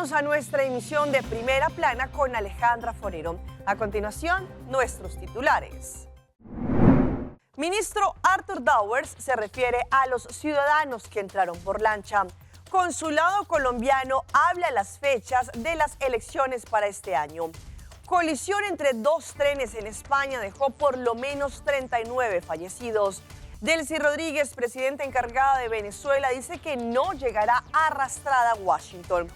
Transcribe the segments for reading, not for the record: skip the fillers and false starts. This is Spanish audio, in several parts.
Bienvenidos a nuestra emisión de Primera Plana con Alejandra Forero. A continuación, nuestros titulares. Ministro Arthur Dowers se refiere a los ciudadanos que entraron por lancha. Consulado colombiano habla las fechas de las elecciones para este año. Colisión entre dos trenes en España dejó por lo menos 39 fallecidos. Delcy Rodríguez, presidenta encargada de Venezuela, dice que no llegará arrastrada a Washington.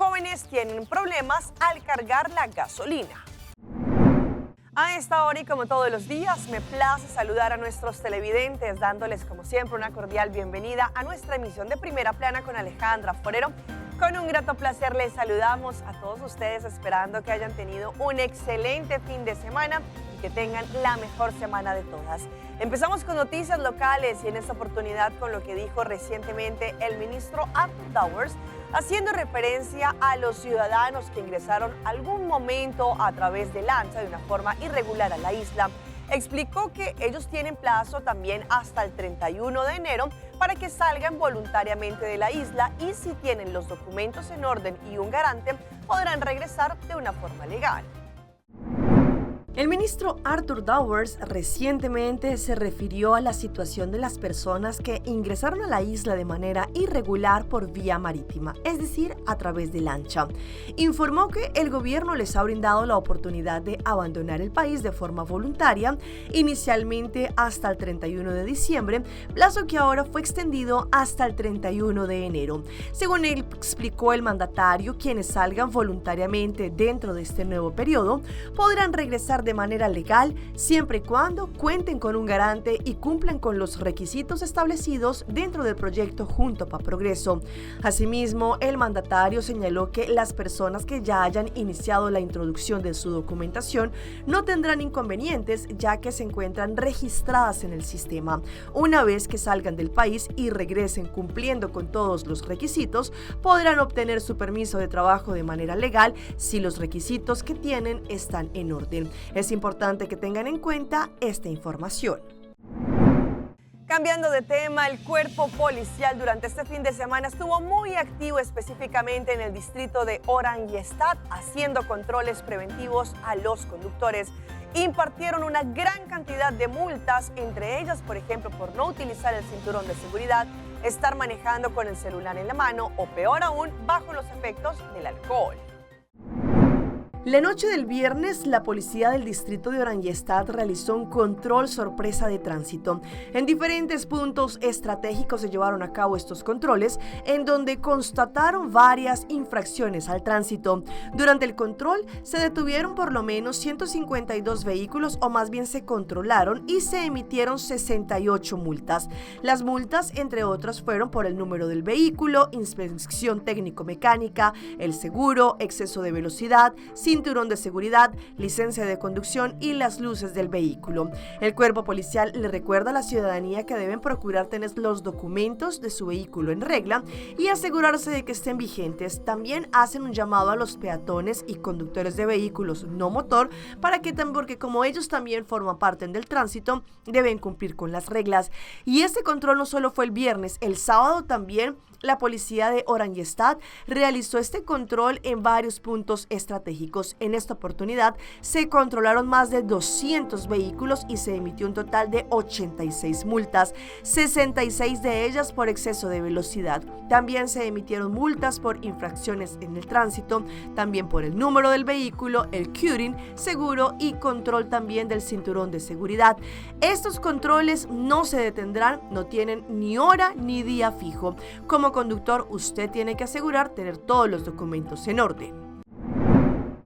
Jóvenes tienen problemas al cargar la gasolina. A esta hora y como todos los días, me place saludar a nuestros televidentes, dándoles como siempre una cordial bienvenida a nuestra emisión de Primera Plana con Alejandra Forero. Con un grato placer les saludamos a todos ustedes, esperando que hayan tenido un excelente fin de semana y que tengan la mejor semana de todas. Empezamos con noticias locales y en esta oportunidad con lo que dijo recientemente el ministro Arthur Dowers, haciendo referencia a los ciudadanos que ingresaron algún momento a través de lancha de una forma irregular a la isla. Explicó que ellos tienen plazo también hasta el 31 de enero para que salgan voluntariamente de la isla y si tienen los documentos en orden y un garante, podrán regresar de una forma legal. El ministro Arthur Dowers recientemente se refirió a la situación de las personas que ingresaron a la isla de manera irregular por vía marítima, es decir, a través de lancha. Informó que el gobierno les ha brindado la oportunidad de abandonar el país de forma voluntaria, inicialmente hasta el 31 de diciembre, plazo que ahora fue extendido hasta el 31 de enero. Según él explicó el mandatario, quienes salgan voluntariamente dentro de este nuevo periodo podrán regresar de manera legal siempre y cuando cuenten con un garante y cumplan con los requisitos establecidos dentro del proyecto Junto para Progreso. Asimismo, el mandatario señaló que las personas que ya hayan iniciado la introducción de su documentación no tendrán inconvenientes, ya que se encuentran registradas en el sistema. Una vez que salgan del país y regresen cumpliendo con todos los requisitos, podrán obtener su permiso de trabajo de manera legal si los requisitos que tienen están en orden. Es importante que tengan en cuenta esta información. Cambiando de tema, el cuerpo policial durante este fin de semana estuvo muy activo, específicamente en el distrito de Oranje-Stad, haciendo controles preventivos a los conductores. Impartieron una gran cantidad de multas, entre ellas, por ejemplo, por no utilizar el cinturón de seguridad, estar manejando con el celular en la mano o, peor aún, bajo los efectos del alcohol. La noche del viernes, la policía del distrito de Oranje-Stad realizó un control sorpresa de tránsito. En diferentes puntos estratégicos se llevaron a cabo estos controles, en donde constataron varias infracciones al tránsito. Durante el control se detuvieron por lo menos 152 vehículos, o más bien se controlaron y se emitieron 68 multas. Las multas, entre otras, fueron por el número del vehículo, inspección técnico-mecánica, el seguro, exceso de velocidad, cinturón de seguridad, licencia de conducción y las luces del vehículo. El cuerpo policial le recuerda a la ciudadanía que deben procurar tener los documentos de su vehículo en regla y asegurarse de que estén vigentes. También hacen un llamado a los peatones y conductores de vehículos no motor porque como ellos también forman parte del tránsito, deben cumplir con las reglas. Y este control no solo fue el viernes, el sábado también la policía de Oranje-Stad realizó este control en varios puntos estratégicos. En esta oportunidad se controlaron más de 200 vehículos y se emitió un total de 86 multas, 66 de ellas por exceso de velocidad. También se emitieron multas por infracciones en el tránsito, también por el número del vehículo, el queuing, seguro y control también del cinturón de seguridad. Estos controles no se detendrán, no tienen ni hora ni día fijo. Como conductor, usted tiene que asegurar tener todos los documentos en orden.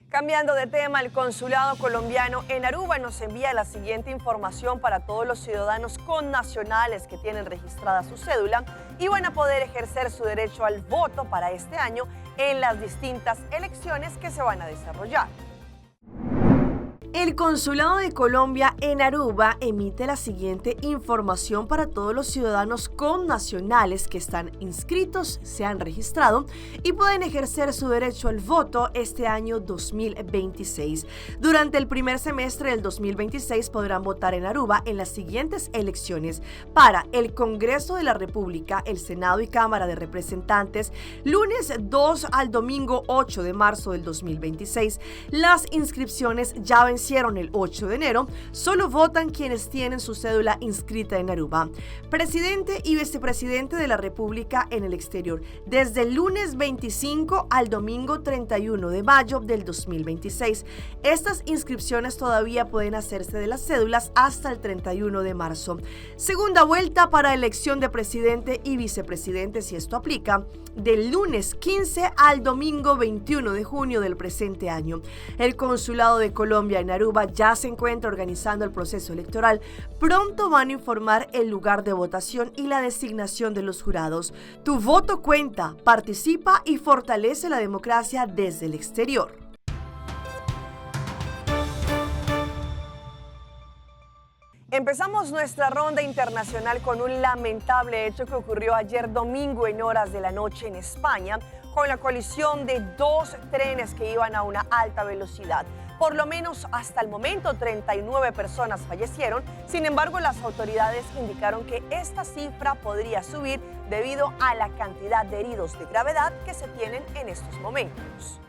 Cambiando de tema, el consulado colombiano en Aruba nos envía la siguiente información para todos los ciudadanos connacionales que tienen registrada su cédula y van a poder ejercer su derecho al voto para este año en las distintas elecciones que se van a desarrollar. El Consulado de Colombia en Aruba emite la siguiente información para todos los ciudadanos connacionales que están inscritos, se han registrado y pueden ejercer su derecho al voto este año 2026. Durante el primer semestre del 2026 podrán votar en Aruba en las siguientes elecciones: para el Congreso de la República, el Senado y Cámara de Representantes, lunes 2 al domingo 8 de marzo del 2026. Las inscripciones ya vencieron el 8 de enero, solo votan quienes tienen su cédula inscrita en Aruba. Presidente y vicepresidente de la República en el exterior, desde el lunes 25 al domingo 31 de mayo del 2026. Estas inscripciones todavía pueden hacerse de las cédulas hasta el 31 de marzo. Segunda vuelta para elección de presidente y vicepresidente, si esto aplica, del lunes 15 al domingo 21 de junio del presente año. El Consulado de Colombia en Aruba ya se encuentra organizando el proceso electoral. Pronto van a informar el lugar de votación y la designación de los jurados. Tu voto cuenta, participa y fortalece la democracia desde el exterior. Empezamos nuestra ronda internacional con un lamentable hecho que ocurrió ayer domingo en horas de la noche en España, con la colisión de dos trenes que iban a una alta velocidad. Por lo menos hasta el momento 39 personas fallecieron. Sin embargo, las autoridades indicaron que esta cifra podría subir debido a la cantidad de heridos de gravedad que se tienen en estos momentos.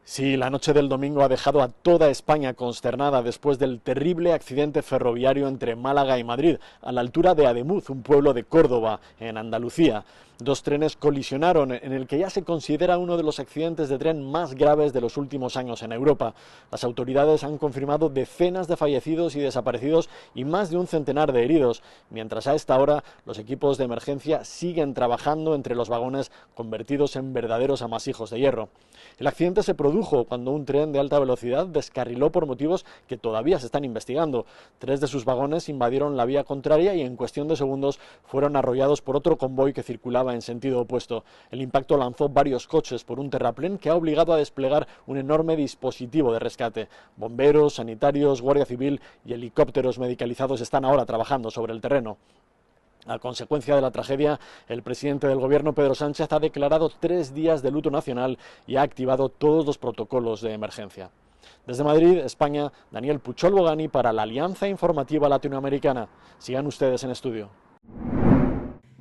Sí, la noche del domingo ha dejado a toda España consternada después del terrible accidente ferroviario entre Málaga y Madrid, a la altura de Ademuz, un pueblo de Córdoba, en Andalucía. Dos trenes colisionaron en el que ya se considera uno de los accidentes de tren más graves de los últimos años en Europa. Las autoridades han confirmado decenas de fallecidos y desaparecidos y más de un centenar de heridos, mientras a esta hora los equipos de emergencia siguen trabajando entre los vagones convertidos en verdaderos amasijos de hierro. El accidente se produjo cuando un tren de alta velocidad descarriló por motivos que todavía se están investigando. 3 de sus vagones invadieron la vía contraria y en cuestión de segundos fueron arrollados por otro convoy que circulaba en sentido opuesto. El impacto lanzó varios coches por un terraplén que ha obligado a desplegar un enorme dispositivo de rescate. Bomberos, sanitarios, Guardia Civil y helicópteros medicalizados están ahora trabajando sobre el terreno. A consecuencia de la tragedia, el presidente del gobierno, Pedro Sánchez, ha declarado 3 días de luto nacional y ha activado todos los protocolos de emergencia. Desde Madrid, España, Daniel Puchol Bogani para la Alianza Informativa Latinoamericana. Sigan ustedes en estudio.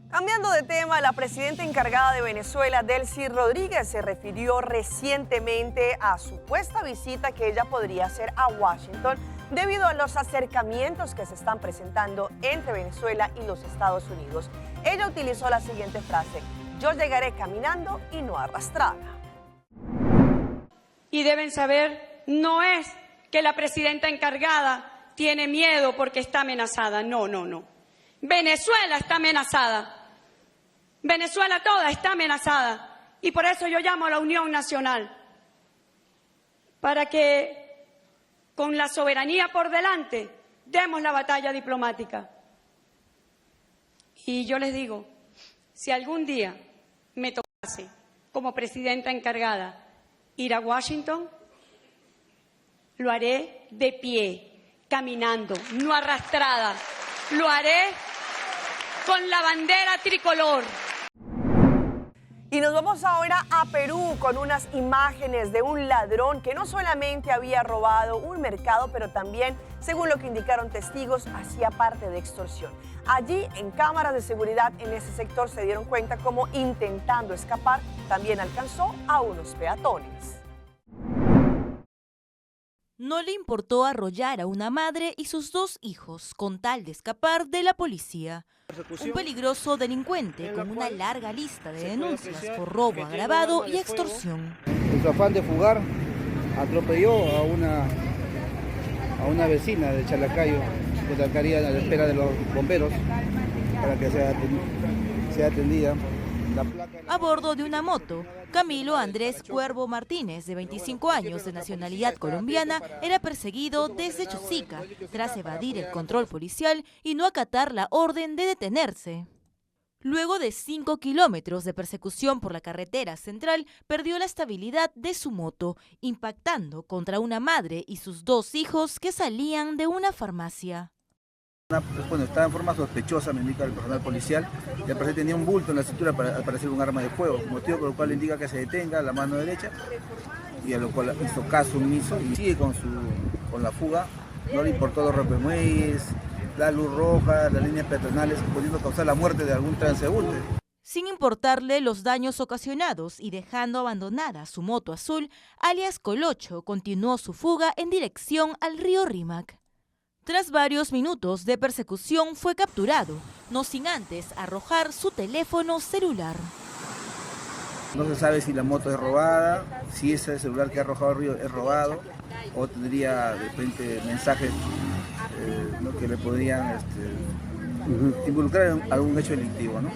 Cambiando de tema, la presidenta encargada de Venezuela, Delcy Rodríguez, se refirió recientemente a supuesta visita que ella podría hacer a Washington debido a los acercamientos que se están presentando entre Venezuela y los Estados Unidos. Ella utilizó la siguiente frase: yo llegaré caminando y no arrastrada. Y deben saber, no es que la presidenta encargada tiene miedo porque está amenazada, no. Venezuela está amenazada. Venezuela toda está amenazada. Y por eso yo llamo a la unión nacional, para que con la soberanía por delante demos la batalla diplomática. Y yo les digo, si algún día me tocase como presidenta encargada ir a Washington, lo haré de pie, caminando, no arrastrada. Lo haré con la bandera tricolor. Y nos vamos ahora a Perú con unas imágenes de un ladrón que no solamente había robado un mercado, pero también, según lo que indicaron testigos, hacía parte de extorsión. Allí, en cámaras de seguridad en ese sector, se dieron cuenta cómo, intentando escapar, también alcanzó a unos peatones. No le importó arrollar a una madre y sus 2 hijos con tal de escapar de la policía. Un peligroso delincuente con una larga lista de denuncias por robo agravado y extorsión. En su afán de fugar, atropelló a una vecina de Chalacayo, que estaría a la espera de los bomberos para que sea atendida. A bordo de una moto, Camilo Andrés Cuervo Martínez, de 25 años, de nacionalidad colombiana, era perseguido desde Chosica tras evadir el control policial y no acatar la orden de detenerse. Luego de 5 kilómetros de persecución por la carretera central, perdió la estabilidad de su moto, impactando contra una madre y sus 2 hijos que salían de una farmacia. Bueno, estaba en forma sospechosa, me indica el personal policial, y al parecer tenía un bulto en la cintura, al parecer un arma de fuego, motivo por el cual le indica que se detenga la mano derecha, y a lo cual hizo caso omiso y sigue con la fuga. No le importó los rompemuelles, la luz roja, las líneas peatonales, pudiendo causar la muerte de algún transeúnte. Sin importarle los daños ocasionados y dejando abandonada su moto azul, alias Colocho continuó su fuga en dirección al río Rímac. Tras varios minutos de persecución fue capturado, no sin antes arrojar su teléfono celular. No se sabe si la moto es robada, si ese celular que ha arrojado al río es robado, o tendría de repente mensajes que le podrían involucrar en algún hecho delictivo, ¿no?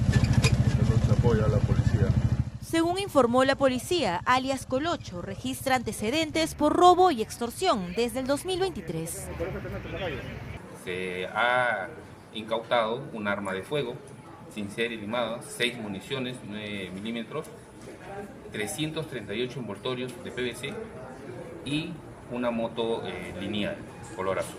Se apoya a la policía. Según informó la policía, alias Colocho registra antecedentes por robo y extorsión desde el 2023. Se ha incautado un arma de fuego sin serie limada, 6 municiones 9 milímetros, 338 envoltorios de PVC y una moto lineal color azul.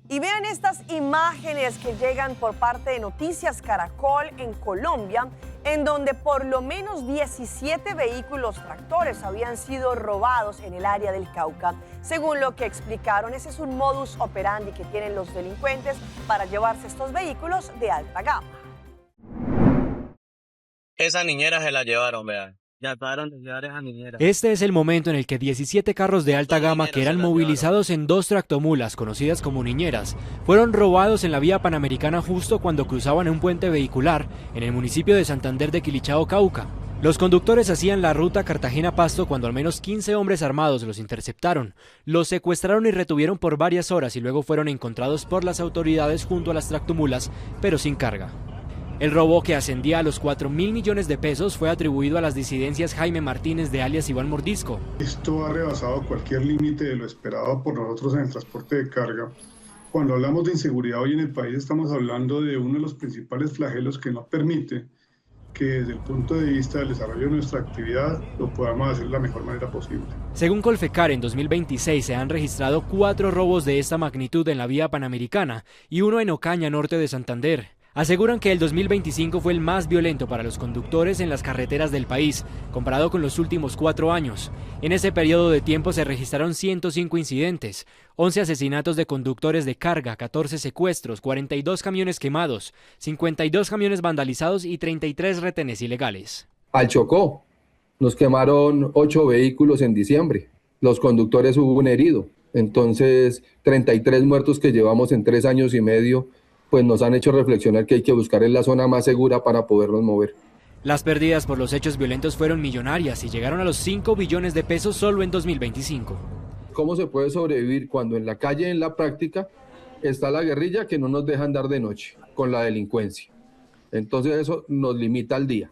Y vean estas imágenes que llegan por parte de Noticias Caracol en Colombia, en donde por lo menos 17 vehículos tractores habían sido robados en el área del Cauca. Según lo que explicaron, ese es un modus operandi que tienen los delincuentes para llevarse estos vehículos de alta gama. Esa niñera se la llevaron, vean. Ya pararon de llevar esa niñera. Este es el momento en el que 17 carros de alta gama que eran movilizados en 2 tractomulas, conocidas como niñeras, fueron robados en la vía panamericana justo cuando cruzaban un puente vehicular en el municipio de Santander de Quilichao, Cauca. Los conductores hacían la ruta Cartagena-Pasto cuando al menos 15 hombres armados los interceptaron, los secuestraron y retuvieron por varias horas y luego fueron encontrados por las autoridades junto a las tractomulas, pero sin carga. El robo, que ascendía a los 4.000 millones de pesos, fue atribuido a las disidencias Jaime Martínez de alias Iván Mordisco. Esto ha rebasado cualquier límite de lo esperado por nosotros en el transporte de carga. Cuando hablamos de inseguridad hoy en el país estamos hablando de uno de los principales flagelos que no permite que desde el punto de vista del desarrollo de nuestra actividad lo podamos hacer de la mejor manera posible. Según Colfecar, en 2026 se han registrado 4 robos de esta magnitud en la vía panamericana y uno en Ocaña, norte de Santander. Aseguran que el 2025 fue el más violento para los conductores en las carreteras del país, comparado con los últimos 4 años. En ese periodo de tiempo se registraron 105 incidentes, 11 asesinatos de conductores de carga, 14 secuestros, 42 camiones quemados, 52 camiones vandalizados y 33 retenes ilegales. Al Chocó nos quemaron 8 vehículos en diciembre. Los conductores hubo un herido. Entonces, 33 muertos que llevamos en 3 años y medio, pues nos han hecho reflexionar que hay que buscar en la zona más segura para podernos mover. Las pérdidas por los hechos violentos fueron millonarias y llegaron a los 5 billones de pesos solo en 2025. ¿Cómo se puede sobrevivir cuando en la calle, en la práctica, está la guerrilla que no nos deja andar de noche con la delincuencia? Entonces eso nos limita al día.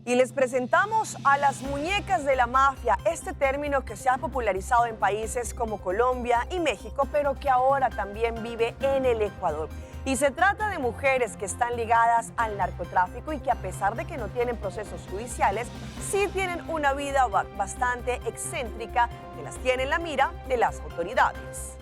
Y les presentamos a las muñecas de la mafia, este término que se ha popularizado en países como Colombia y México, pero que ahora también vive en el Ecuador. Y se trata de mujeres que están ligadas al narcotráfico y que, a pesar de que no tienen procesos judiciales, sí tienen una vida bastante excéntrica que las tiene en la mira de las autoridades.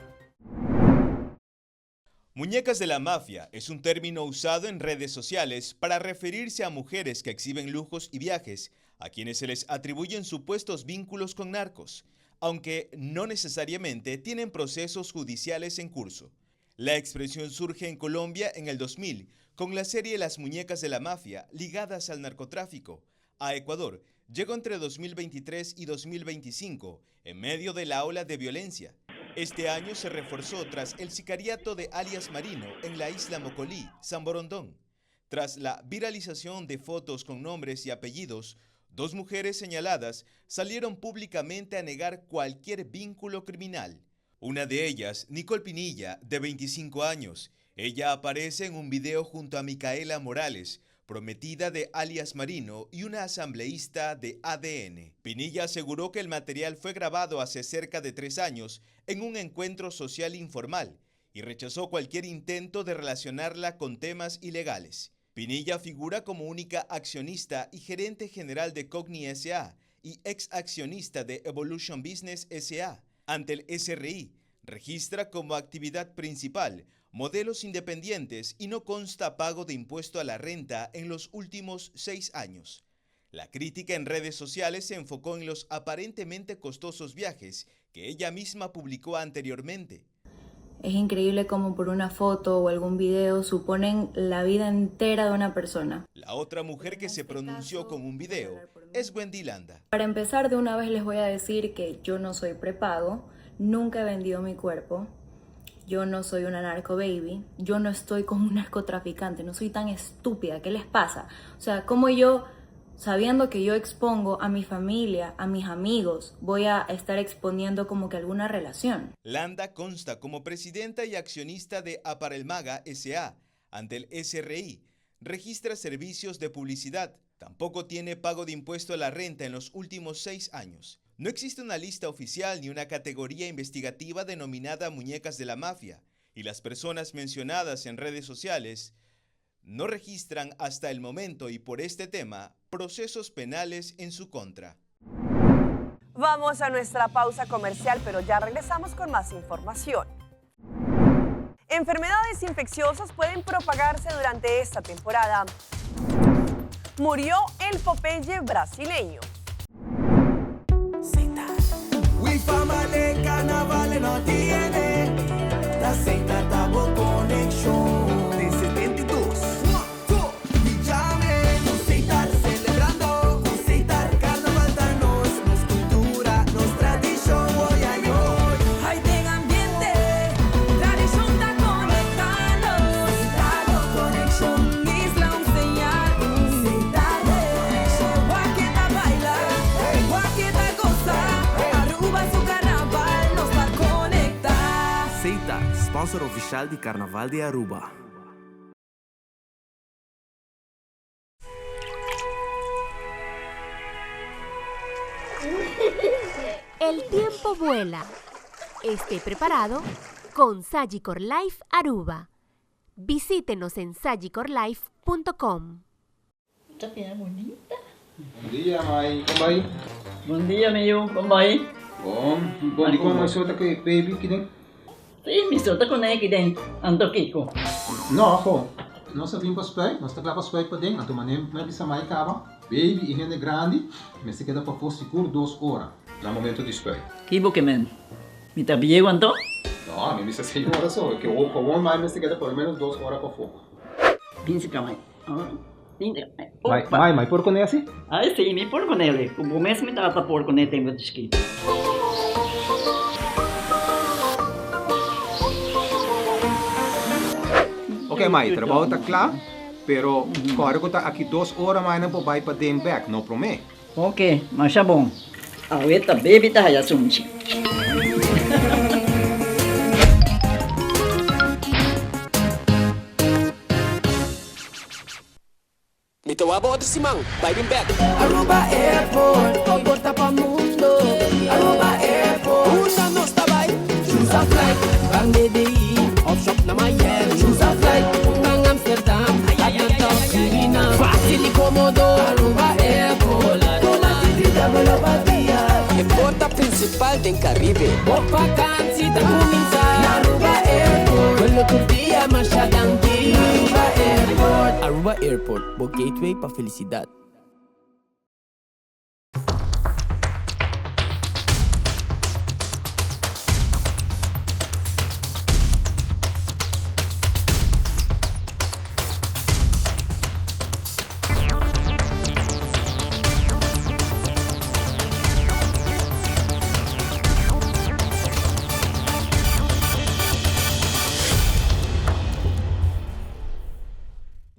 Muñecas de la mafia es un término usado en redes sociales para referirse a mujeres que exhiben lujos y viajes, a quienes se les atribuyen supuestos vínculos con narcos, aunque no necesariamente tienen procesos judiciales en curso. La expresión surge en Colombia en el 2000, con la serie Las muñecas de la mafia ligadas al narcotráfico. A Ecuador llegó entre 2023 y 2025, en medio de la ola de violencia. Este año se reforzó tras el sicariato de alias Marino en la isla Mocolí, San Borondón. Tras la viralización de fotos con nombres y apellidos, 2 mujeres señaladas salieron públicamente a negar cualquier vínculo criminal. Una de ellas, Nicole Pinilla, de 25 años. Ella aparece en un video junto a Micaela Morales, prometida de alias Marino y una asambleísta de ADN. Pinilla aseguró que el material fue grabado hace cerca de 3 años en un encuentro social informal y rechazó cualquier intento de relacionarla con temas ilegales. Pinilla figura como única accionista y gerente general de Cogni S.A. y ex accionista de Evolution Business S.A. Ante el SRI, registra como actividad principal modelos independientes y no consta pago de impuesto a la renta en los últimos 6 años. La crítica en redes sociales se enfocó en los aparentemente costosos viajes que ella misma publicó anteriormente. Es increíble cómo por una foto o algún video suponen la vida entera de una persona. La otra mujer que se pronunció con un video es Wendy Landa. Para empezar, de una vez les voy a decir que yo no soy prepago, nunca he vendido mi cuerpo, yo no soy una narco baby, yo no estoy con un narcotraficante, no soy tan estúpida, ¿qué les pasa? O sea, como yo, sabiendo que yo expongo a mi familia, a mis amigos, voy a estar exponiendo como que alguna relación. Landa consta como presidenta y accionista de Aparelmaga S.A. ante el SRI. Registra servicios de publicidad. Tampoco tiene pago de impuesto a la renta en los últimos 6 años. No existe una lista oficial ni una categoría investigativa denominada Muñecas de la Mafia. Y las personas mencionadas en redes sociales no registran hasta el momento y por este tema procesos penales en su contra. Vamos a nuestra pausa comercial, pero ya regresamos con más información. Enfermedades infecciosas pueden propagarse durante esta temporada. Murió el Popeye brasileño. No tiene la Zeta Tabo Connection de 72. Llame, Zeta celebrando, Zeta carnaval danos, nos cultura, nos tradición, hoy ay hoy. Hay de ambiente, tradición está conectando. Zeta Connection, Isla un señal. Zeta Connection, Guaqueta baila, Guaqueta goza, Aruba su carnaval nos va a conectar. Zeta, sponsor oficial de Carnaval de Aruba. El tiempo vuela. Esté preparado con Sagicor Life Aruba. Visítenos en sagicorlife.com. Esta piel bonita. Bom dia, mãe. Como vai? Bom dia, meu. Como vai? Bom. Bom, como mais outra que baby que tem? Sim, me solta com aqui dentro. Ando Kiko. Não, pô. Nós vimos para os pés, nós estamos para os pés para dentro. Então, maneiro, me avisa mais cava. Baby e rende grande, mas se queda para for seguro 2 horas. No momento de spray. Kibo que men. Me tá bien quanto? No, a mí me dice 6 horas solo, que o mais se queda por lo menos 2 horas para fogo. 15 kamay. Mai, por con esse? Ai, sim, me por com ele. O começo me tava por com ele tempo de esqui. Ok, Mai, trabalho está claro, pero agora que está aqui 2 horas mais não vai para dentro back, não promete. Ok, mas tá bom. Ahorita baby tá já sunchi. Mito wabo otro simang, biting back. Aruba Airport, comporta pa mundo. Aruba Airport, una no está by. Choose a flight, bang DDI, off shop na Miami. Choose a flight, bang Amsterdam, Atlanta, China. Fácil y cómodo, Aruba Airport. Con la titita me la batía. En porta principal del Caribe. Por vacancy da comienza. Aruba Airport, vuelo tu día más adelante. Aruba Airport. Aruba Airport, Book Gateway para felicidad.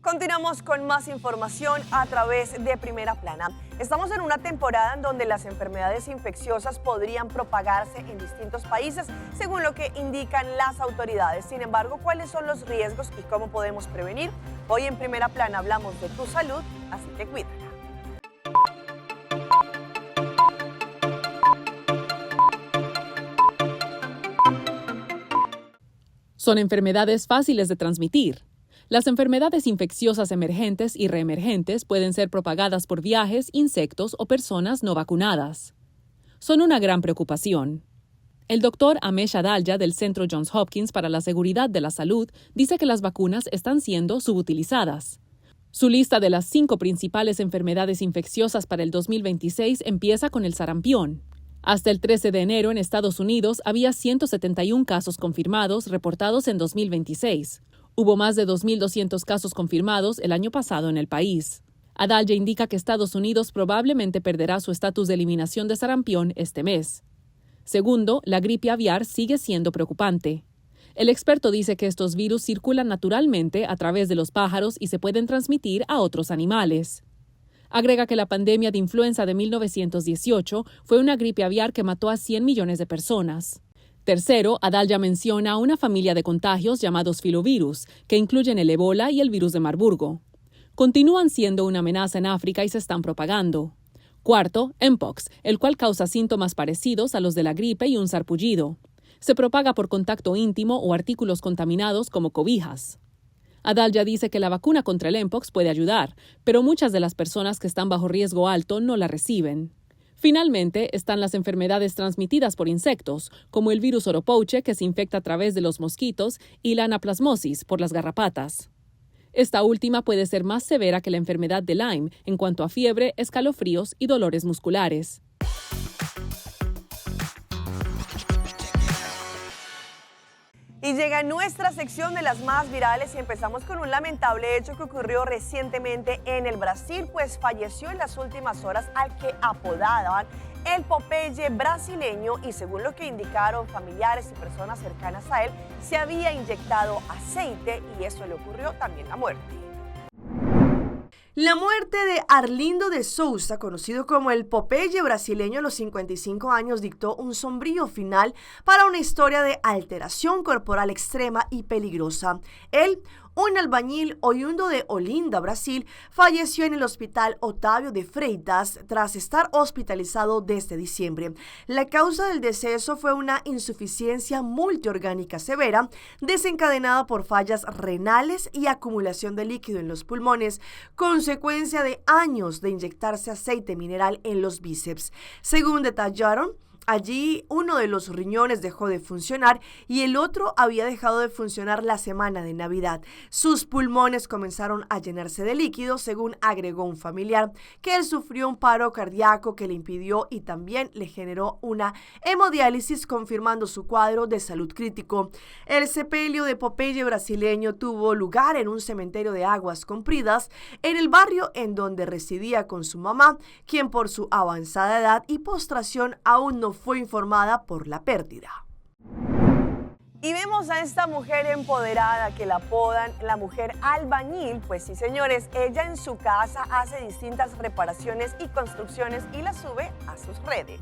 Continuamos con más información a través de Primera Plana. Estamos en una temporada en donde las enfermedades infecciosas podrían propagarse en distintos países, según lo que indican las autoridades. Sin embargo, ¿cuáles son los riesgos y cómo podemos prevenir? Hoy en Primera Plana hablamos de tu salud, así que cuídala. Son enfermedades fáciles de transmitir. Las enfermedades infecciosas emergentes y reemergentes pueden ser propagadas por viajes, insectos o personas no vacunadas. Son una gran preocupación. El doctor Amesh Adalja del Centro Johns Hopkins para la Seguridad de la Salud dice que las vacunas están siendo subutilizadas. Su lista de las 5 principales enfermedades infecciosas para el 2026 empieza con el sarampión. Hasta el 13 de enero en Estados Unidos había 171 casos confirmados reportados en 2026. Hubo más de 2.200 casos confirmados el año pasado en el país. Adalja indica que Estados Unidos probablemente perderá su estatus de eliminación de sarampión este mes. Segundo, la gripe aviar sigue siendo preocupante. El experto dice que estos virus circulan naturalmente a través de los pájaros y se pueden transmitir a otros animales. Agrega que la pandemia de influenza de 1918 fue una gripe aviar que mató a 100 millones de personas. Tercero, Adalja menciona una familia de contagios llamados filovirus, que incluyen el ébola y el virus de Marburgo. Continúan siendo una amenaza en África y se están propagando. Cuarto, Mpox, el cual causa síntomas parecidos a los de la gripe y un sarpullido. Se propaga por contacto íntimo o artículos contaminados como cobijas. Adalja dice que la vacuna contra el Mpox puede ayudar, pero muchas de las personas que están bajo riesgo alto no la reciben. Finalmente, están las enfermedades transmitidas por insectos, como el virus oropouche, que se infecta a través de los mosquitos, y la anaplasmosis, por las garrapatas. Esta última puede ser más severa que la enfermedad de Lyme en cuanto a fiebre, escalofríos y dolores musculares. Y llega nuestra sección de las más virales y empezamos con un lamentable hecho que ocurrió recientemente en el Brasil, pues falleció en las últimas horas al que apodaban el Popeye brasileño y según lo que indicaron familiares y personas cercanas a él, se había inyectado aceite y eso le ocurrió también la muerte. La muerte de Arlindo de Souza, conocido como el Popeye brasileño a los 55 años, dictó un sombrío final para una historia de alteración corporal extrema y peligrosa. Él, un albañil oriundo de Olinda, Brasil, falleció en el hospital Otávio de Freitas tras estar hospitalizado desde diciembre. La causa del deceso fue una insuficiencia multiorgánica severa desencadenada por fallas renales y acumulación de líquido en los pulmones, consecuencia de años de inyectarse aceite mineral en los bíceps. Según detallaron, allí uno de los riñones dejó de funcionar y el otro había dejado de funcionar la semana de Navidad. Sus pulmones comenzaron a llenarse de líquido, según agregó un familiar, que él sufrió un paro cardíaco que le impidió y también le generó una hemodiálisis, confirmando su cuadro de salud crítico. El sepelio de Popeye brasileño tuvo lugar en un cementerio de Aguas Compridas, en el barrio en donde residía con su mamá, quien por su avanzada edad y postración aún no fue informada por la pérdida. Y vemos a esta mujer empoderada que la apodan la mujer albañil, pues sí señores, ella en su casa hace distintas reparaciones y construcciones y las sube a sus redes.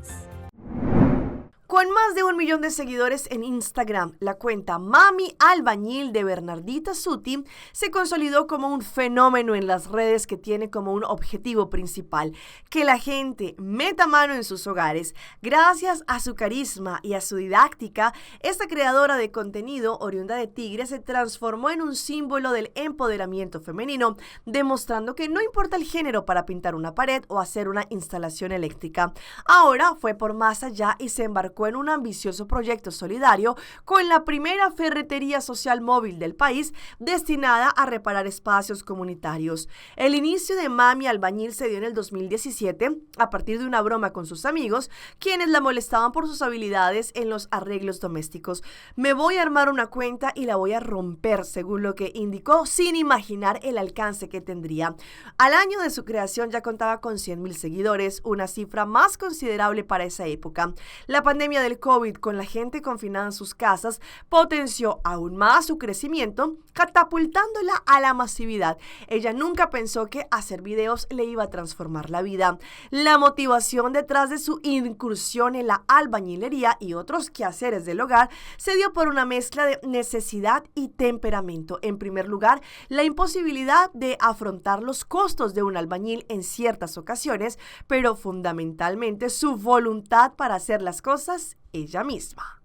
Con más de 1 millón de seguidores en Instagram, la cuenta Mami Albañil de Bernardita Suti se consolidó como un fenómeno en las redes que tiene como un objetivo principal que la gente meta mano en sus hogares. Gracias a su carisma y a su didáctica, esta creadora de contenido oriunda de Tigre se transformó en un símbolo del empoderamiento femenino, demostrando que no importa el género para pintar una pared o hacer una instalación eléctrica. Ahora fue por más allá y se embarcó en un ambicioso proyecto solidario con la primera ferretería social móvil del país destinada a reparar espacios comunitarios. El inicio de Mami Albañil se dio en el 2017 a partir de una broma con sus amigos, quienes la molestaban por sus habilidades en los arreglos domésticos. Me voy a armar una cuenta y la voy a romper, según lo que indicó, sin imaginar el alcance que tendría. Al año de su creación ya contaba con 100,000 seguidores, una cifra más considerable para esa época. La pandemia del COVID, con la gente confinada en sus casas, potenció aún más su crecimiento, catapultándola a la masividad. Ella nunca pensó que hacer videos le iba a transformar la vida. La motivación detrás de su incursión en la albañilería y otros quehaceres del hogar se dio por una mezcla de necesidad y temperamento. En primer lugar, la imposibilidad de afrontar los costos de un albañil en ciertas ocasiones, pero fundamentalmente su voluntad para hacer las cosas ella misma.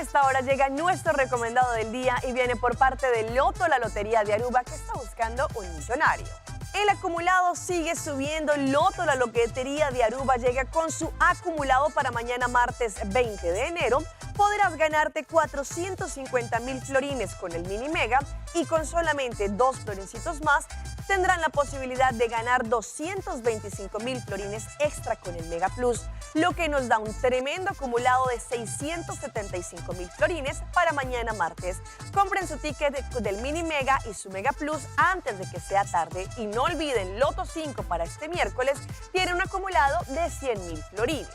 esta hora llega nuestro recomendado del día y viene por parte de Loto, la lotería de Aruba, que está buscando un millonario. El acumulado sigue subiendo. Loto, la lotería de Aruba, llega con su acumulado para mañana martes 20 de enero. Podrás ganarte 450.000 florines con el mini mega y con solamente 2 florincitos más tendrán la posibilidad de ganar 225.000 florines extra con el Mega Plus, lo que nos da un tremendo acumulado de 675.000 florines para mañana martes. Compren su ticket del mini mega y su Mega Plus antes de que sea tarde y no olviden, Loto 5 para este miércoles tiene un acumulado de 100.000 florines.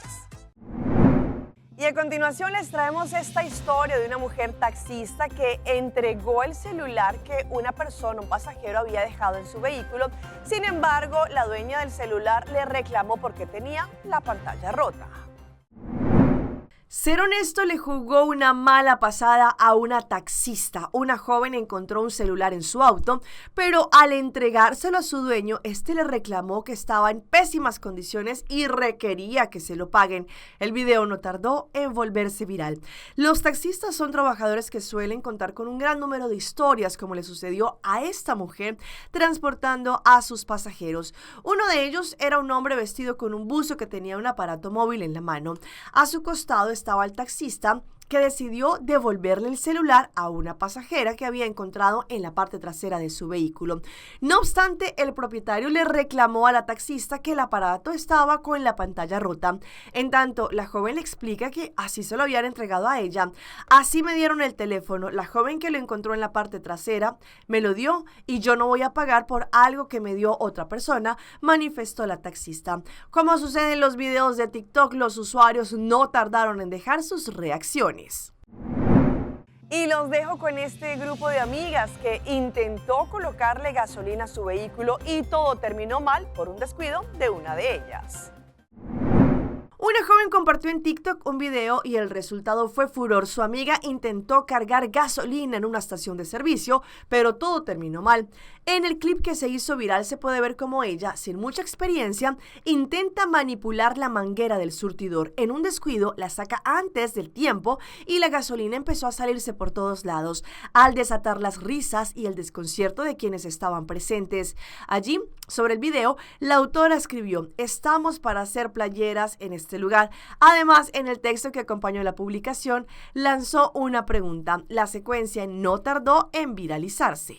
Y a continuación les traemos esta historia de una mujer taxista que entregó el celular que una persona, un pasajero, había dejado en su vehículo. Sin embargo, la dueña del celular le reclamó porque tenía la pantalla rota. Ser honesto le jugó una mala pasada a una taxista. Una joven encontró un celular en su auto, pero al entregárselo a su dueño, este le reclamó que estaba en pésimas condiciones y requería que se lo paguen. El video no tardó en volverse viral. Los taxistas son trabajadores que suelen contar con un gran número de historias, como le sucedió a esta mujer transportando a sus pasajeros. Uno de ellos era un hombre vestido con un buzo que tenía un aparato móvil en la mano. A su costado estaba el taxista, que decidió devolverle el celular a una pasajera que había encontrado en la parte trasera de su vehículo. No obstante, el propietario le reclamó a la taxista que el aparato estaba con la pantalla rota. En tanto, la joven le explica que así se lo habían entregado a ella. Así me dieron el teléfono, la joven que lo encontró en la parte trasera me lo dio y yo no voy a pagar por algo que me dio otra persona, manifestó la taxista. Como sucede en los videos de TikTok, los usuarios no tardaron en dejar sus reacciones. Y los dejo con este grupo de amigas que intentó colocarle gasolina a su vehículo y todo terminó mal por un descuido de una de ellas. Una joven compartió en TikTok un video y el resultado fue furor. Su amiga intentó cargar gasolina en una estación de servicio, pero todo terminó mal. En el clip que se hizo viral se puede ver cómo ella, sin mucha experiencia, intenta manipular la manguera del surtidor. En un descuido la saca antes del tiempo y la gasolina empezó a salirse por todos lados, al desatar las risas y el desconcierto de quienes estaban presentes. Allí, sobre el video, la autora escribió: "Estamos para hacer playeras en este lugar". Además, en el texto que acompañó la publicación, lanzó una pregunta. La secuencia no tardó en viralizarse.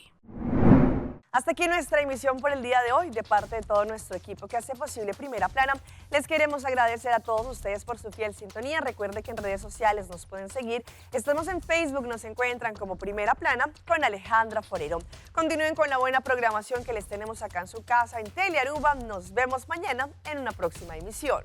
Hasta aquí nuestra emisión por el día de hoy. De parte de todo nuestro equipo que hace posible Primera Plana, les queremos agradecer a todos ustedes por su fiel sintonía. Recuerde que en redes sociales nos pueden seguir. Estamos en Facebook, nos encuentran como Primera Plana con Alejandra Forero. Continúen con la buena programación que les tenemos acá en su casa en Telearuba. Nos vemos mañana en una próxima emisión.